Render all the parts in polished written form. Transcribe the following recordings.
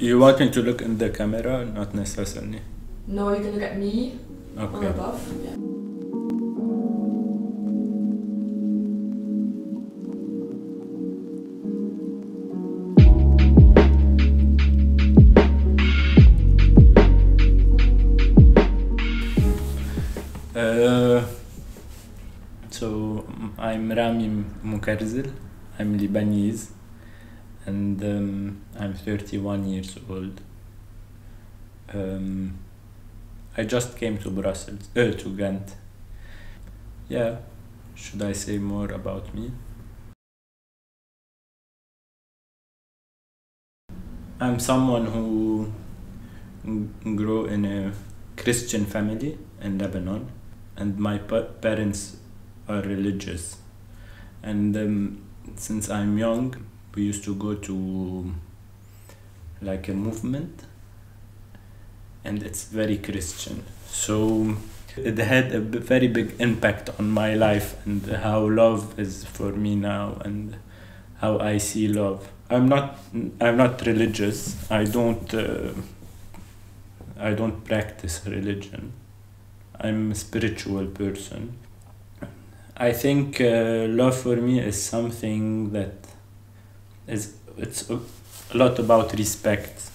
You want me to look in the camera? Not necessarily. No, you can look at me Okay. on above. Yeah. So I'm Rami. I'm Lebanese, and I'm 31 years old. I just came to Brussels, to Ghent. Yeah, should I say more about me? I'm someone who grew in a Christian family in Lebanon, and my parents are religious. And since I'm young, we used to go to like a movement, and it's very Christian. So it had a very big impact on my life and how love is for me now and how I see love. I'm not religious. I don't practice religion. I'm a spiritual person. I think love for me is something that it's a lot about respect,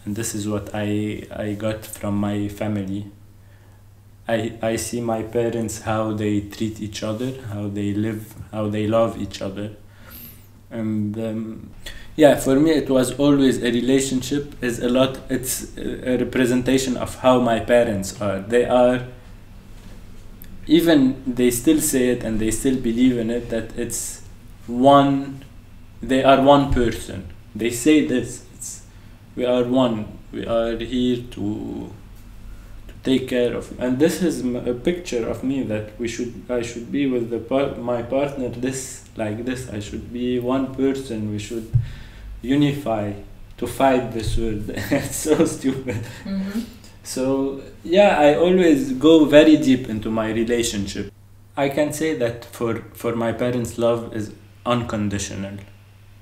and this is what I got from my family. I see my parents, how they treat each other, how they live, how they love each other. And yeah, for me it was always a relationship is a lot. It's a representation of how my parents are. They are, even they still say it and they still believe in it, that it's one, they are one person. They say this, we are one, we are here to take care of, and this is a picture of me that I should be with my partner this, like this. I should be one person. We should unify to fight this world. It's so stupid. Mm-hmm. So yeah, I always go very deep into my relationship. I can say that for my parents, love is unconditional,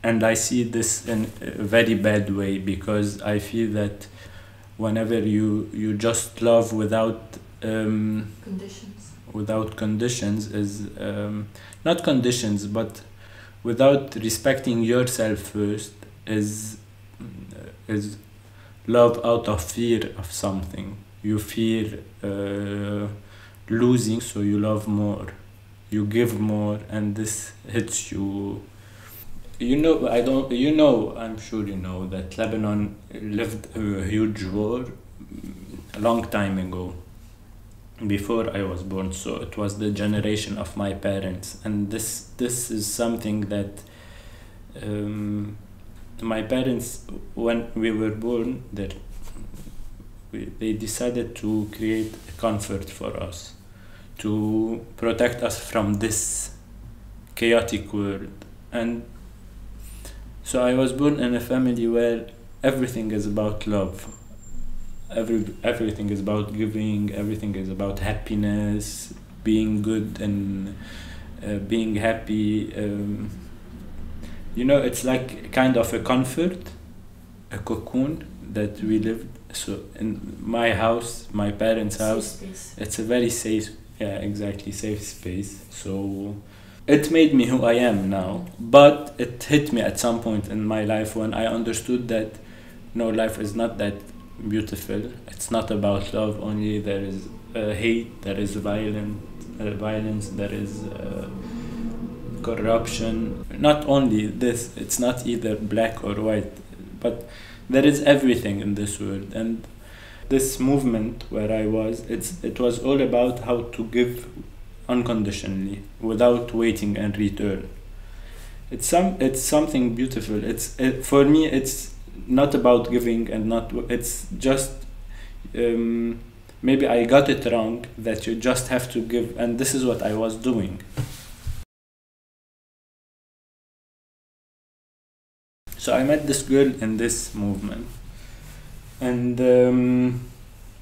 and I see this in a very bad way, because I feel that whenever you just love without conditions is not conditions, but without respecting yourself first, is love out of fear of something. You fear losing, so you love more, you give more, and this hits you. I'm sure you know that Lebanon lived a huge war a long time ago, before I was born. So it was the generation of my parents, and this is something that my parents, when we were born, they decided to create a comfort for us, to protect us from this chaotic world. And so I was born in a family where everything is about love. Everything is about giving. Everything is about happiness, being good, and being happy. It's like kind of a comfort, a cocoon that we lived. So in my house, my parents' house, it's a very safe, yeah, exactly, safe space. So it made me who I am now, but it hit me at some point in my life when I understood that no, life is not that beautiful. It's not about love only. There is hate, there is violence, there is corruption. Not only this, it's not either black or white, but there is everything in this world. And this movement where I was, it was all about how to give unconditionally without waiting in return. It's something beautiful. For me it's not about giving, and not, it's just maybe I got it wrong, that you just have to give, and this is what I was doing. So I met this girl in this movement, and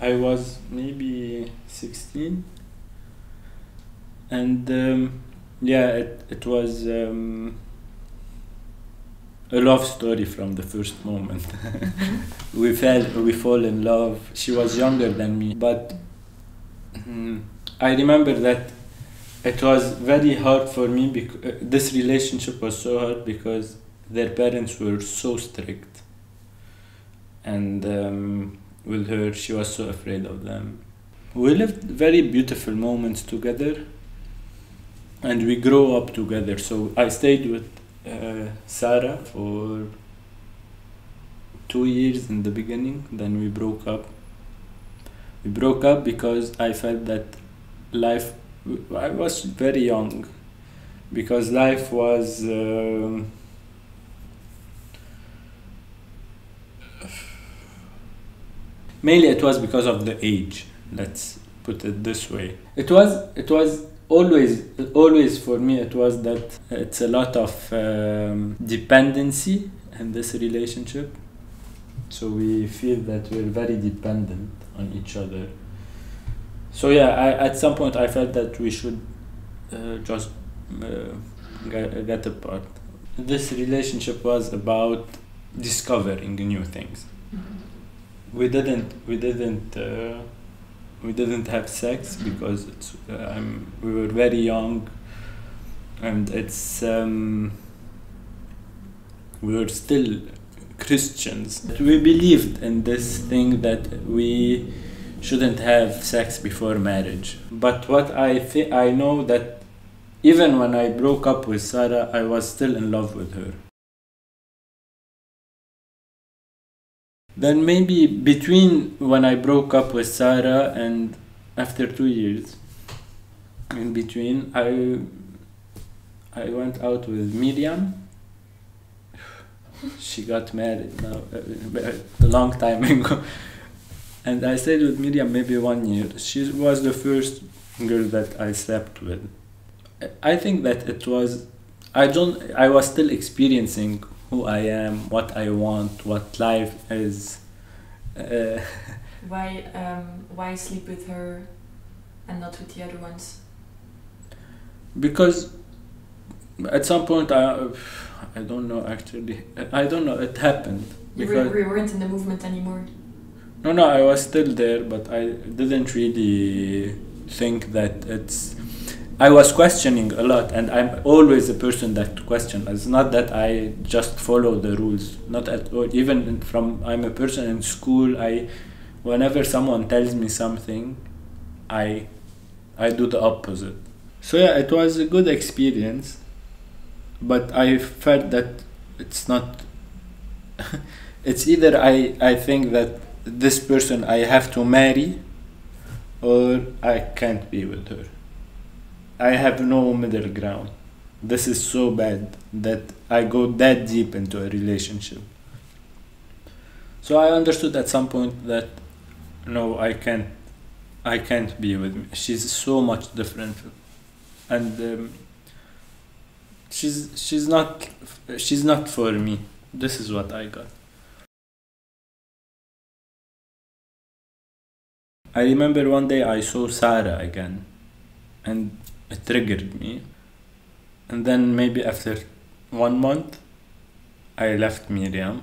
I was maybe 16, and yeah, it was a love story from the first moment. We fall in love. She was younger than me, but I remember that it was very hard for me because this relationship was so hard because their parents were so strict, and with her, she was so afraid of them. We lived very beautiful moments together, and we grew up together. So I stayed with Sarah for 2 years in the beginning. Then we broke up. We broke up because I felt that life. I was very young, because life was. Mainly, it was because of the age. Let's put it this way. It was always for me. It was that it's a lot of dependency in this relationship. So we feel that we're very dependent on each other. So yeah, at some point I felt that we should just get apart. This relationship was about discovering new things. We didn't have sex because we were very young, and we were still Christians. We believed in this thing that we shouldn't have sex before marriage. But what I know that even when I broke up with Sarah, I was still in love with her. Then maybe between when I broke up with Sarah and after 2 years, in between, I went out with Miriam. She got married now, a long time ago. And I stayed with Miriam maybe 1 year. She was the first girl that I slept with. I think that I was still experiencing who I am, what I want, what life is. Why sleep with her and not with the other ones? Because at some point I don't know actually. I don't know. It happened. You weren't in the movement anymore. No, I was still there, but I didn't really think that it's. I was questioning a lot, and I'm always a person that questions. It's not that I just follow the rules, not at all. Even I'm a person in school. Whenever someone tells me something, I do the opposite. So yeah, it was a good experience, but I felt that it's not. It's either I think that this person I have to marry, or I can't be with her. I have no middle ground. This is so bad that I go that deep into a relationship. So I understood at some point that no, I can't be with me. She's so much different, and she's not for me. This is what I got. I remember one day I saw Sarah again, and it triggered me. And then maybe after 1 month, I left Miriam.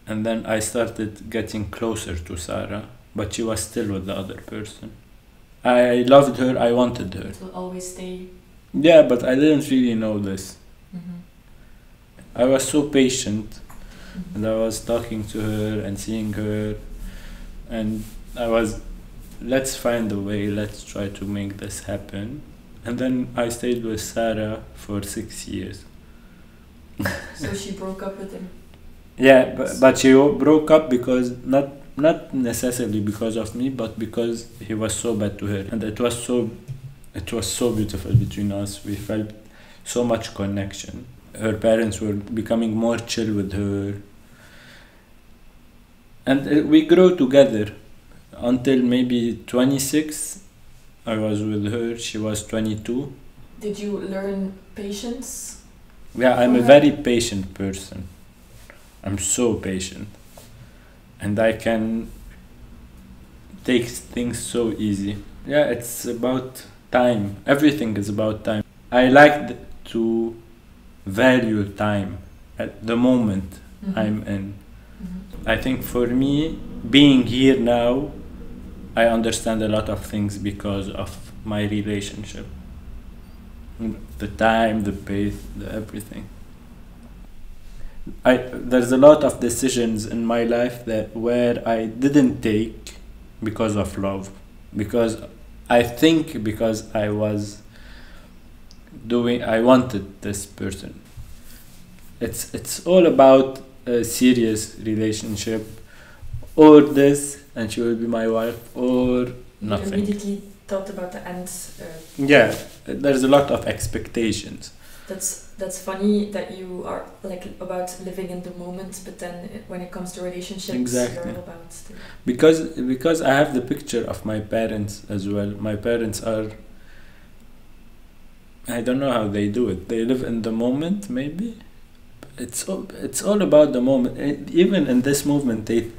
And then I started getting closer to Sarah, but she was still with the other person. I loved her, I wanted her. It will always stay. Yeah, but I didn't really know this. I was so patient, and I was talking to her and seeing her, and I was, let's find a way, let's try to make this happen. And then I stayed with Sarah for 6 years. So she broke up with him? Yeah, but she broke up because not necessarily because of me, but because he was so bad to her, and it was so beautiful between us. We felt so much connection. Her parents were becoming more chill with her, and we grew together until maybe 26. I was with her. She was 22. Did you learn patience? Yeah, I'm a very patient person. I'm so patient, and I can take things so easy. Yeah, it's about time. Everything is about time. I like to value time at the moment Mhm. I'm in. Mhm. I think for me, being here now, I understand a lot of things because of my relationship. The time, the pace, the everything. There's a lot of decisions in my life that where I didn't take because of love, because I think because I wanted this person. It's all about a serious relationship, or this, and she will be my wife, or You nothing. immediately thought about the end. Yeah, there's a lot of expectations. That's funny that you are like about living in the moment, but then when it comes to relationships, Exactly. you're all about Because I have the picture of my parents as well. My parents are, I don't know how they do it. They live in the moment, maybe. It's all about the moment. Even in this movement, they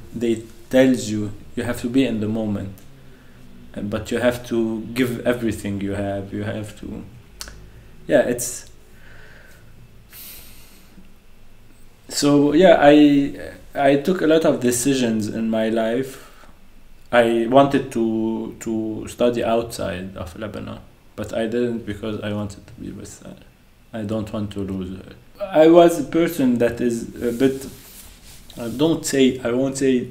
tells you have to be in the moment, but you have to give everything you have. You have to, yeah. It's so yeah. I took a lot of decisions in my life. I wanted to study outside of Lebanon, but I didn't because I wanted to be with her. I don't want to lose her. I was a person that is a bit. I won't say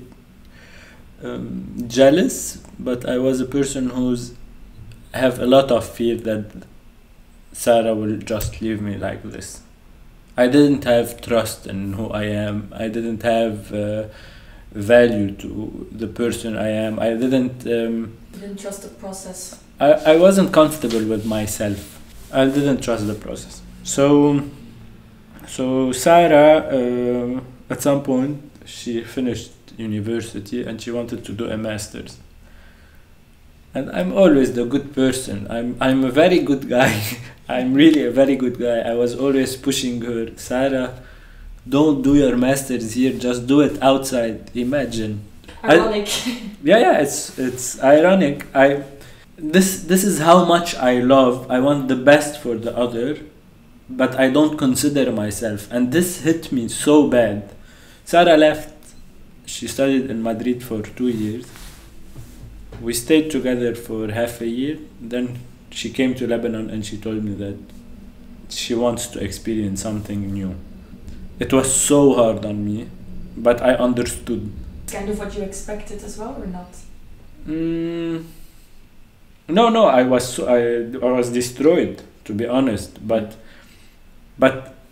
jealous, but I was a person who's have a lot of fear that Sarah will just leave me like this. I didn't have trust in who I am. I didn't have value to the person I am. I didn't. You didn't trust the process. I wasn't comfortable with myself. I didn't trust the process. So Sarah, at some point, she finished university and she wanted to do a master's. And I'm always the good person. I'm a very good guy. I'm really a very good guy. I was always pushing her, Sarah, don't do your master's here. Just do it outside. Imagine. Ironic. Yeah. It's ironic. This is how much I love. I want the best for the other, but I don't consider myself, and this hit me so bad. Sarah left. She studied in Madrid for 2 years. We stayed together for half a year. Then she came to Lebanon and she told me that she wants to experience something new. It was so hard on me, but I understood. Kind of what you expected as well, or not? No, I was destroyed, to be honest. But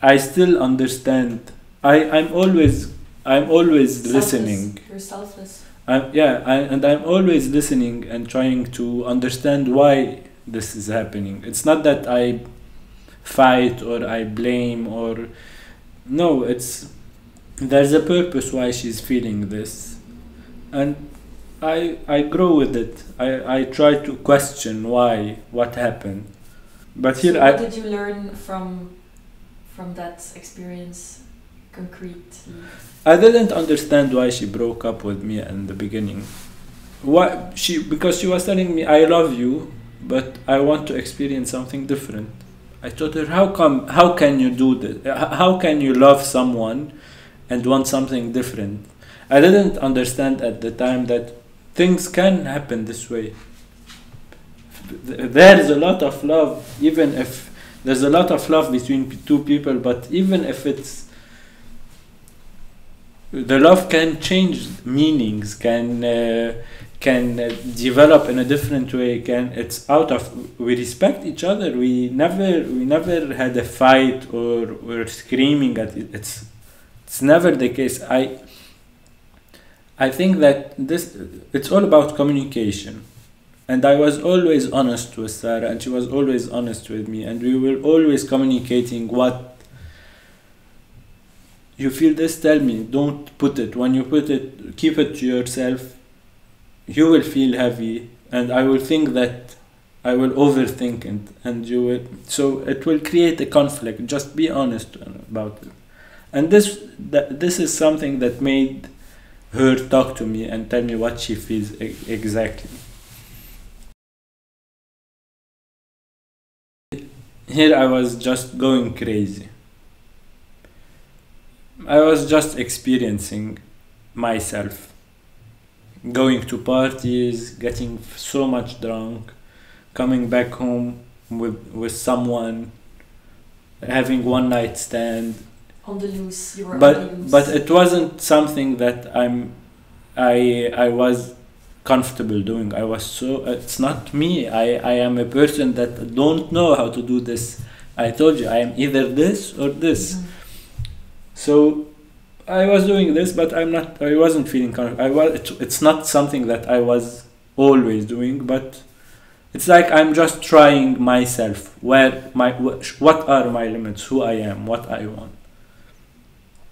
I still understand. I'm always Selfless. listening. You're selfless. I'm always listening and trying to understand why this is happening. It's not that I fight or I blame or no. There's a purpose why she's feeling this, and I grow with it. I try to question what happened. But here So what did you learn from that experience concretely? I didn't understand why she broke up with me in the beginning. Because she was telling me I love you, but I want to experience something different. I told her, how can you do this? How can you love someone and want something different? I didn't understand at the time that things can happen this way. There's a lot of love, even if there's a lot of love between two people, but even if the love can change meanings, can develop in a different way. We respect each other. We never had a fight or were screaming at it. It's never the case. I think that it's all about communication. And I was always honest with Sarah, and she was always honest with me, and we were always communicating what you feel. This, tell me. Don't put it. When you put it, keep it to yourself. You will feel heavy, and I will think that I will overthink it, and you will. So it will create a conflict. Just be honest about it. And this is something that made her talk to me and tell me what she feels exactly. Here I was just going crazy. I was just experiencing myself, going to parties, getting so much drunk, coming back home with someone, having one night stand. On the loose, you were on But the loose. but it wasn't something that I was comfortable doing. I was so it's not me. I am a person that don't know how to do this. I told you I am either this or this. So I was doing this, but I wasn't feeling comfortable. It's not something that I was always doing, but it's like I'm just trying myself. What are my limits? Who I am? What I want.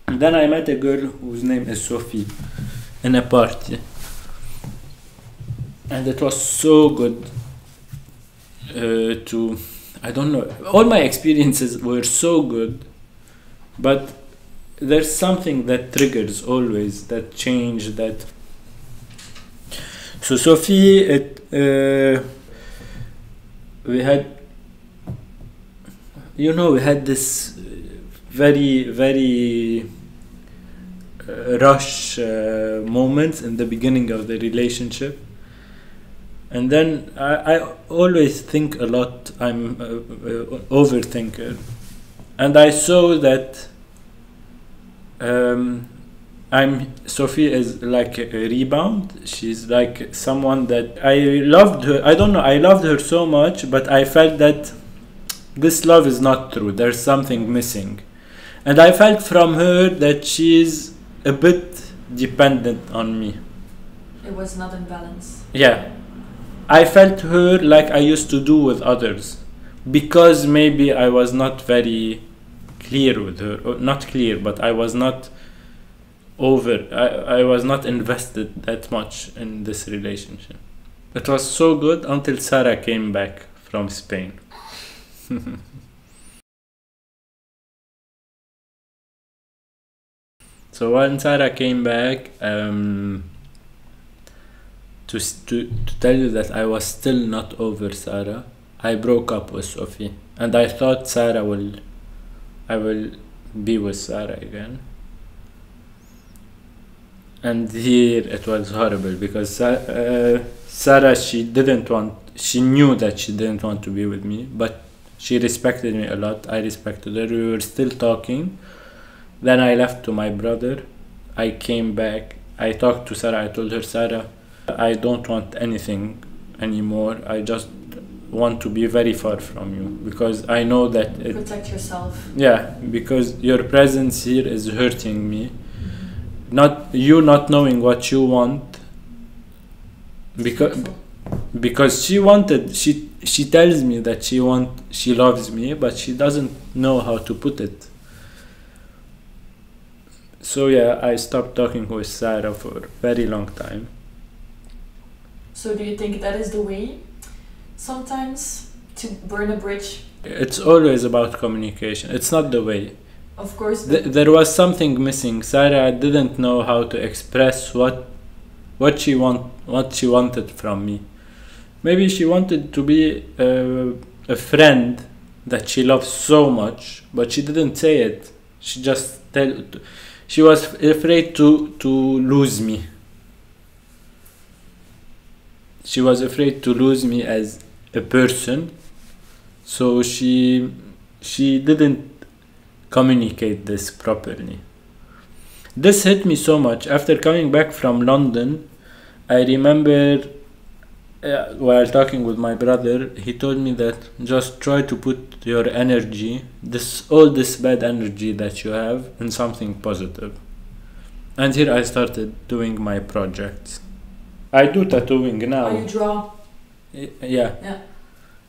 And then I met a girl whose name is Sophie in a party, and it was so good to I don't know. All my experiences were so good, but there's something that triggers always that change that. So Sophie, we had this very rush moments in the beginning of the relationship, and then I always think a lot. I'm overthinker, and I saw that Sophie is like a rebound. She's like someone that I loved her. I don't know. I loved her so much, but I felt that this love is not true. There's something missing, and I felt from her that she's a bit dependent on me. It was not in balance. Yeah, I felt her like I used to do with others, because maybe I was not very clear with her, or not clear, but I was not I was not invested that much in this relationship. It was so good until Sarah came back from Spain. So when Sarah came back, to tell you that I was still not over Sarah, I broke up with Sophie, and I thought I will be with Sarah again. And here it was horrible because Sarah, she knew that she didn't want to be with me, but she respected me a lot. I respected her. We were still talking. Then I left to my brother. I came back. I talked to Sarah. I told her, Sarah, I don't want anything anymore. I just want to be very far from you, because I know that protect yourself. Yeah, because your presence here is hurting me. Not knowing what you want, because she tells me that she loves me, but she doesn't know how to put it. So yeah, I stopped talking with Sarah for a very long time. So do you think that is the way sometimes to burn a bridge? It's always about communication. It's not the way. Of course. There was something missing. Sarah didn't know how to express what she wanted from me. Maybe she wanted to be a friend that she loves so much, but she didn't say it. She was afraid to lose me. She was afraid to lose me as a person, so she didn't communicate this properly. This hit me so much. After coming back from London, I remember while talking with my brother, he told me that just try to put your energy, all this bad energy that you have, in something positive. And here I started doing my projects. I do tattooing now. Oh, you draw? Yeah.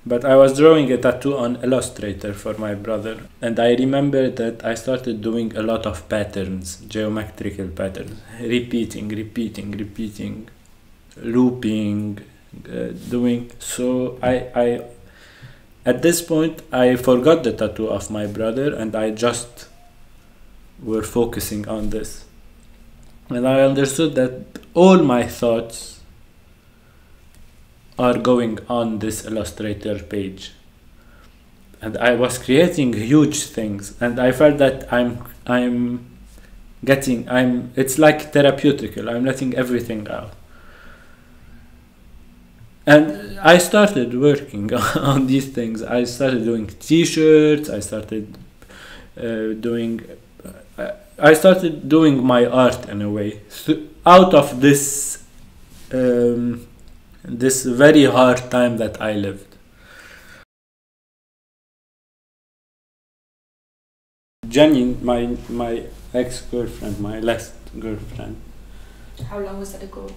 But I was drawing a tattoo on Illustrator for my brother, and I remember that I started doing a lot of patterns, geometrical patterns, repeating, looping, doing. So I at this point I forgot the tattoo of my brother, and I just were focusing on this, and I understood that all my thoughts are going on this Illustrator page, and I was creating huge things, and I felt that I'm it's like therapeutical. I'm letting everything out. And I started working on these things. I started doing t-shirts. I started doing my art in a way. Out of this this very hard time that I lived. Jenny, my ex-girlfriend, my last girlfriend, How long was that ago?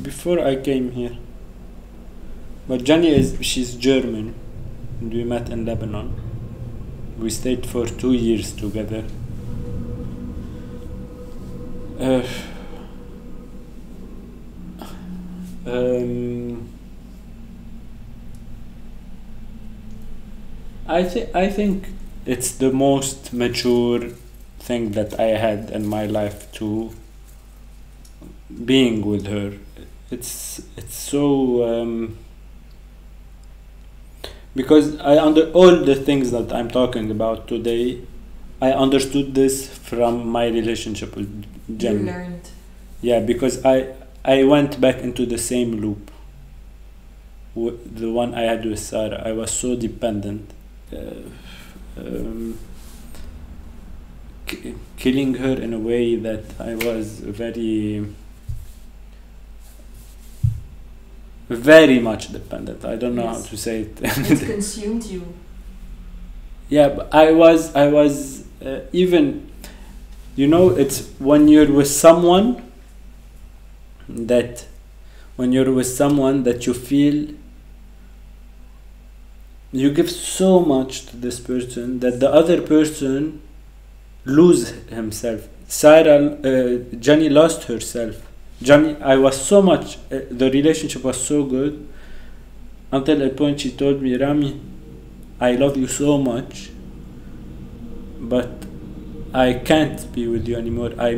before I came here. But she's German, and we met in Lebanon. We stayed for 2 years together. I think it's the most mature thing that I had in my life, to being with her. It's so because under all the things that I'm talking about today, I understood this from my relationship with Jen. You learned. Yeah, because I went back into the same loop. The one I had with Sarah, I was so dependent. Killing her in a way that I was very much dependent. I don't know how to say it. It consumed you. Yeah, but I was even, it's when you're with someone that you feel you give so much to this person that the other person lose himself. Jenny lost herself. Jenny, I was so much, the relationship was so good until a point she told me, Rami, I love you so much, but I can't be with you anymore. I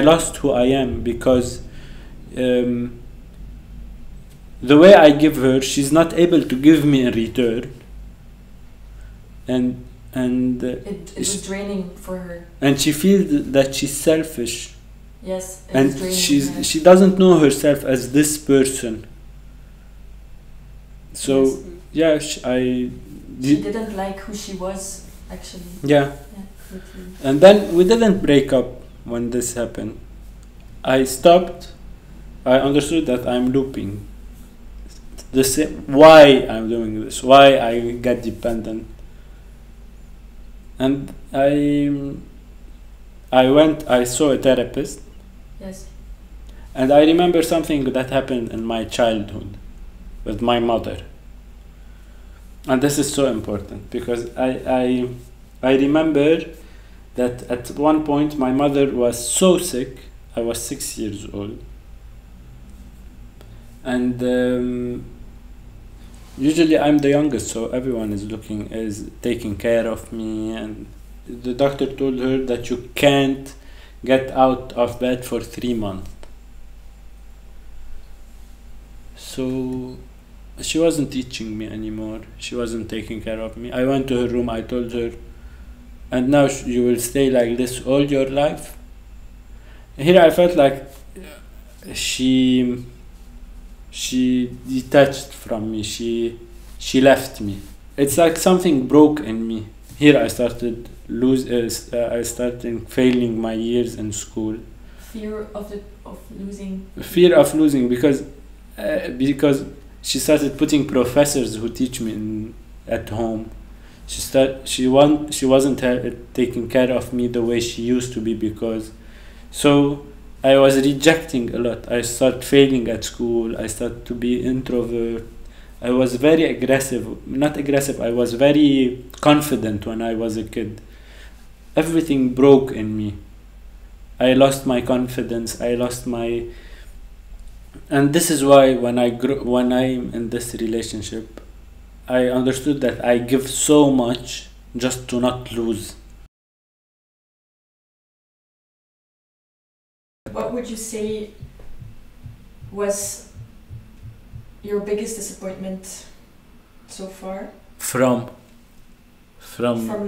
lost who I am, because the way I give her, she's not able to give me in return, and it was draining for her. And she feels that she's selfish. Yes, and she doesn't know herself as this person. So yes. She didn't like who she was, actually. Yeah. And then we didn't break up when this happened. I stopped. I understood that I'm looping. The same. Why I'm doing this? Why I get dependent? And I saw a therapist. Yes. And I remember something that happened in my childhood with my mother. And this is so important, because I remember that at one point my mother was so sick. I was 6 years old. And usually I'm the youngest, so everyone is taking care of me, and the doctor told her that you can't get out of bed for 3 months. So she wasn't teaching me anymore. She wasn't taking care of me. I went to her room. I told her, and now you will stay like this all your life? Here I felt like she detached from me. She left me. It's like something broke in me. Here I started failing my years in school. Fear of losing. Fear of losing, because she started putting professors who teach me at home. She wasn't taking care of me the way she used to be, so I was rejecting a lot. I started failing at school. I started to be introvert. I was very not aggressive, I was very confident when I was a kid. Everything broke in me. I lost my confidence, and this is why when I'm in this relationship, I understood that I give so much just to not lose. What would you say was your biggest disappointment so far? From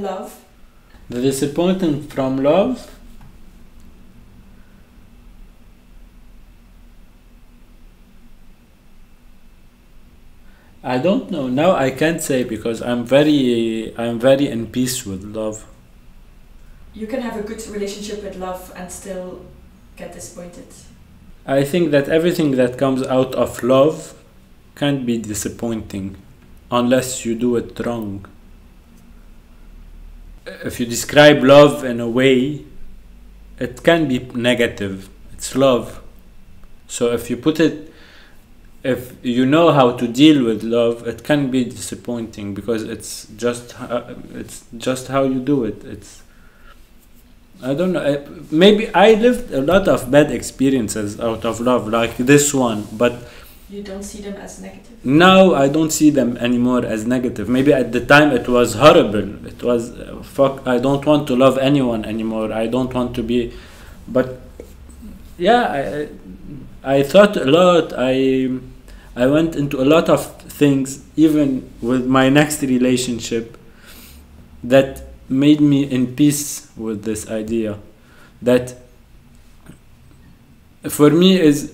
love? The disappointment from love. I don't know. Now I can't say because I'm very in peace with love. You can have a good relationship with love and still get disappointed. I think that everything that comes out of love can't be disappointing unless you do it wrong. If you describe love in a way, it can be negative. It's love. So if you know how to deal with love, it can be disappointing because it's just how you do it. I don't know. Maybe I lived a lot of bad experiences out of love, like this one, but you don't see them as negative. Now I don't see them anymore as negative. Maybe at the time it was horrible. It was fuck. I don't want to love anyone anymore. I don't want to be, but yeah, I thought a lot. I went into a lot of things, even with my next relationship, that made me in peace with this idea. That for me is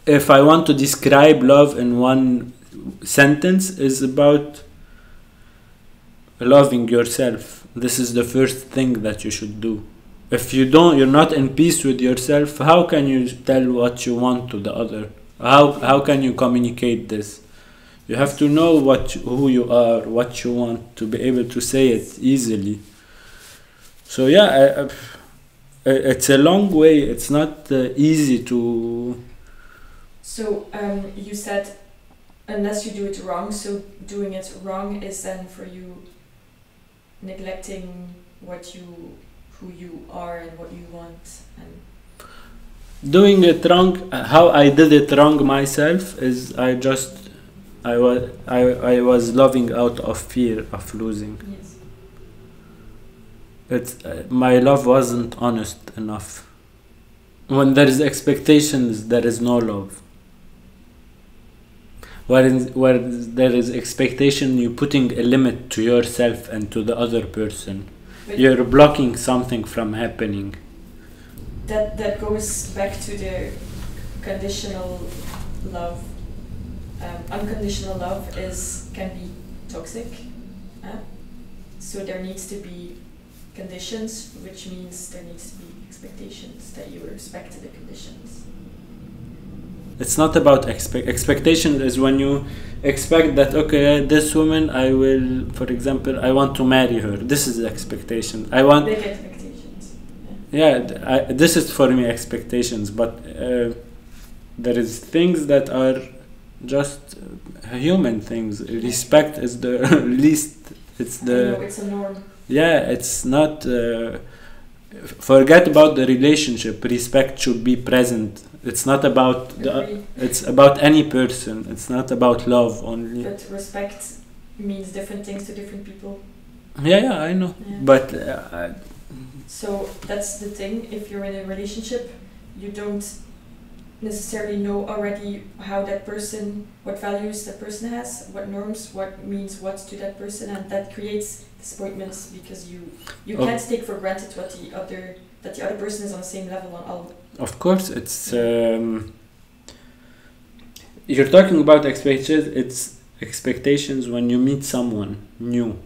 if I want to describe love in one sentence, is about loving yourself. This is the first thing that you should do. If you're not in peace with yourself, how can you tell what you want to the other? How can you communicate this? You have to know who you are, what you want, to be able to say it easily. So yeah, it's a long way. It's not easy to. So you said unless you do it wrong, so doing it wrong is then for you neglecting who you are and what you want. And doing it wrong, how I did it wrong myself is I was loving out of fear of losing. Yes. My love wasn't honest enough. When there is expectations, there is no love. Where there is expectation, you're putting a limit to yourself and to the other person. But you're blocking something from happening. That goes back to the conditional love. Unconditional love can be toxic. So there needs to be conditions, which means there needs to be expectations that you respect the conditions. It's not about expectation. Is when you expect that, okay, this woman, for example, I want to marry her. This is the expectation. Big expectations. Yeah, this is for me expectations, but there is things that are just human things. Respect is the least. It's a norm. Yeah, it's not. Forget about the relationship. Respect should be present. It's not about it's about any person. It's not about love only. But respect means different things to different people. Yeah, I know. Yeah. But so that's the thing. If you're in a relationship, you don't necessarily know already what values that person has, what norms, what means what to that person, and that creates disappointments because you can't take for granted that the other person is on the same level on all. Of course, it's you're talking about expectations. It's expectations when you meet someone new.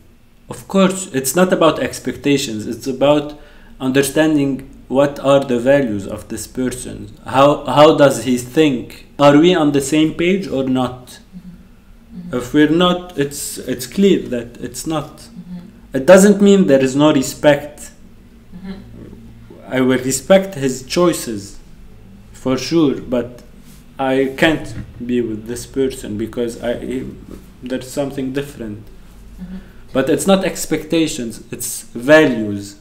Of course, it's not about expectations. It's about understanding what are the values of this person. How does he think? Are we on the same page or not? Mm-hmm. If we're not, it's clear that it's not. Mm-hmm. It doesn't mean there is no respect. Mm-hmm. I will respect his choices, for sure, but I can't be with this person because there's something different. Mm-hmm. But it's not expectations, it's values.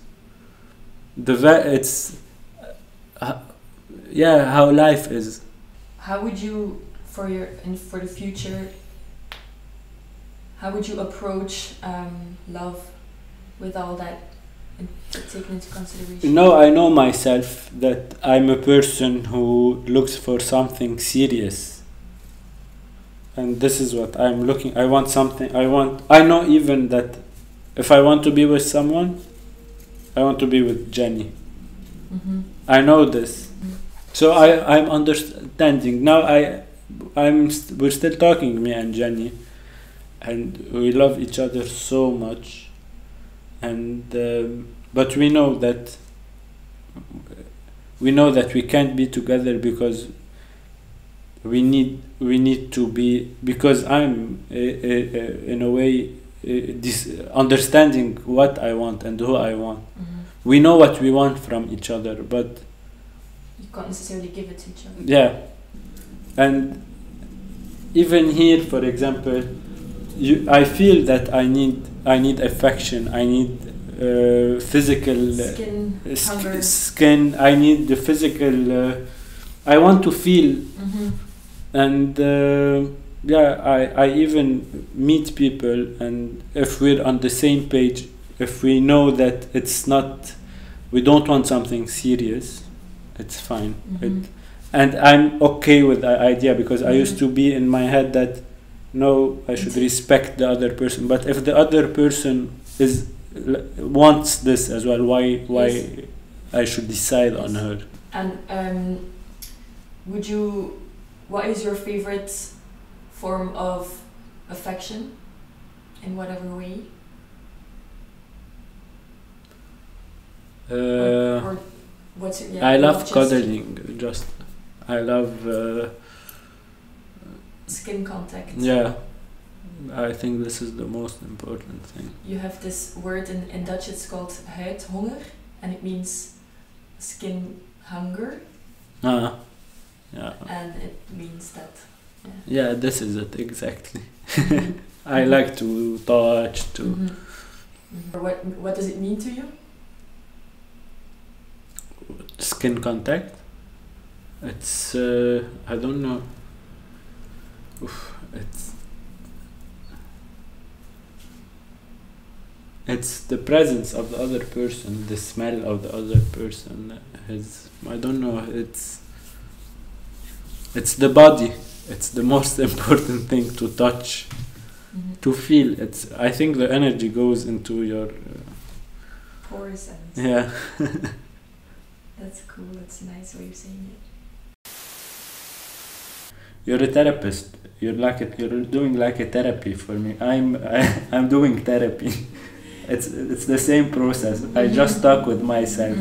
It's how life is. How would you, for the future, how would you approach love with all that taken into consideration? I know myself that I'm a person who looks for something serious. And this is what I'm looking. I want something. I know even that if I want to be with someone, I want to be with Jenny. I know this. So I'm understanding. Now we're still talking, me and Jenny, and we love each other so much. And but we know that we can't be together because we need to be, because I'm in a way understanding what I want and who I want. We know what we want from each other, but you can't necessarily give it to each other. Yeah, and even here, for example, I feel that I need affection. I need physical skin. I need the physical. I want to feel, and I even meet people, and if we're on the same page, if we know that it's not, we don't want something serious, it's fine. And I'm okay with the idea, because I used to be in my head that no, I should respect the other person. But if the other person wants this as well, why I should decide on her? And what is your favorite form of affection, in whatever way? Or what's it? Yeah, I love cuddling. I love skin contact. Yeah, I think this is the most important thing. You have this word in Dutch. It's called huidhonger, and it means skin hunger. Yeah. And it means that. Yeah, this is it exactly. I like to touch. What does it mean to you? Skin contact. It's I don't know. It's the presence of the other person, the smell of the other person. I don't know. It's the body. It's the most important thing to touch, to feel. I think the energy goes into your pores and. Yeah. That's cool. That's a nice way of saying it. You're a therapist. You're doing like a therapy for me. I'm doing therapy. It's the same process. I just talk with myself.